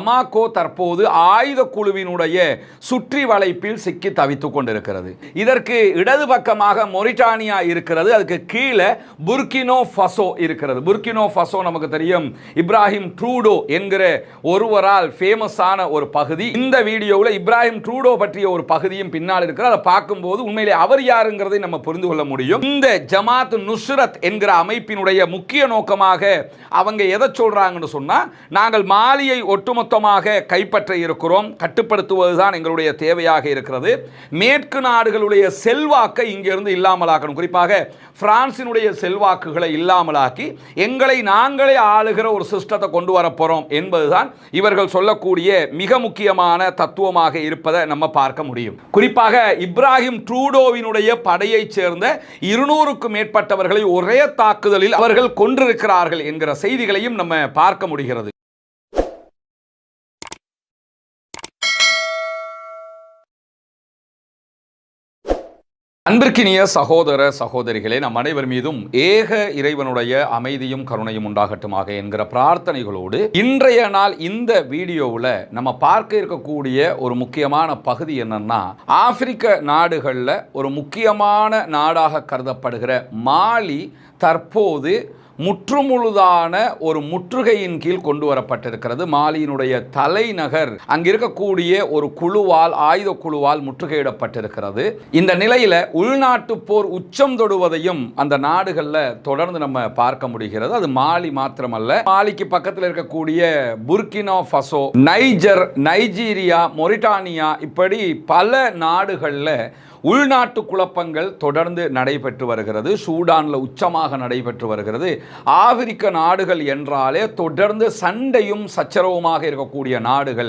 Bamako தற்போது ஆயுத குழுவினுடைய சுற்றி வளைப்பில் சிக்கி தவித்துக் கொண்டிருக்கிறது. இதற்கு இடது பக்கமாக மொரிட்டானியா இருக்கிறது, அதுக்கு கீழே புர்கினோ ஃபசோ இருக்கிறது. புர்கினோ ஃபசோ நமக்கு தெரியும், இப்ராஹிம் ட்ரூடோ என்கிற ஒருவரால் ஃபேமஸான ஒரு பகுதி. இந்த வீடியோவில் இப்ராஹிம் ட்ரூடோ பற்றிய ஒரு பகுதியும் பின்னால் இருக்கிறது. அதை பார்க்கும்போது உண்மையிலே அவர் யாருங்கிறதை நம்ம புரிந்து கொள்ள முடியும். இந்த ஜமாத் நுஸ்ரத் என்கிற அமைப்பினுடைய முக்கிய நோக்கமாக அவங்க எதை சொல்றாங்கன்னு சொன்னா, நாங்கள் மாலியை ஒட்டுமொத்தமாக கைப்பற்ற இருக்கிறோம், கட்டுப்படுத்துவதுதான் எங்களுடைய தேவையாக இருக்கிறது. மேற்கு நாடுகளுடைய செல்வாக்கை இங்கிருந்து இல்லாமலாக்கணும், குறிப்பாக பிரான்சினுடைய செல்வாக்குகளை இல்லாமலாக்கி எங்களை நாங்களே ஆளுகிற ஒரு சிஸ்டத்தை கொண்டு வரப்போறோம் என்பதுதான் இவர்கள் சொல்லக்கூடிய மிக முக்கியமான தத்துவமாக இருப்பதை நம்ம பார்க்க முடியும். குறிப்பாக இப்ராஹிம் ட்ரூடோவினுடைய படையைச் சேர்ந்த 200க்கும் மேற்பட்டவர்களை ஒரே தாக்குதலில் அவர்கள் கொன்றிருக்கிறார்கள் என்கிற செய்திகளையும் நம்ம பார்க்க முடிகிறது. அன்பிற்கினிய சகோதர சகோதரிகளே, நம் அனைவர் மீதும் ஏக இறைவனுடைய அமைதியும் கருணையும் உண்டாகட்டுமாக என்கிற பிரார்த்தனைகளோடு இன்றைய நாள் இந்த வீடியோவில் நம்ம பார்க்க இருக்கக்கூடிய ஒரு முக்கியமான பகுதி என்னன்னா, ஆப்பிரிக்க நாடுகளில் ஒரு முக்கியமான நாடாக கருதப்படுகிற மாலி தற்போது முற்றுமுழுதான ஒரு முற்றுகையின் கீழ் கொண்டு வரப்பட்டிருக்கிறது. மாலியினுடைய தலைநகர் அங்கிருக்கக்கூடிய ஒரு குழுவால், ஆயுத குழுவால் முற்றுகையிடப்பட்டிருக்கிறது. இந்த நிலையில உள்நாட்டு போர் உச்சம் தொடுவதையும் அந்த நாடுகளில் தொடர்ந்து நம்ம பார்க்க முடிகிறது. அது மாலி மாத்திரமல்ல, மாலிக்கு பக்கத்தில் இருக்கக்கூடிய Burkina Faso, Niger, Nigeria, Mauritania, இப்படி பல நாடுகளில் உள்நாட்டு குழப்பங்கள் தொடர்ந்து நடைபெற்று வருகிறது. சூடானில் உச்சமாக நடைபெற்று வருகிறது. ஆப்பிரிக்க நாடுகள் என்றாலே தொடர்ந்து சண்டையும் சச்சரவுமாக இருக்கக்கூடிய நாடுகள்.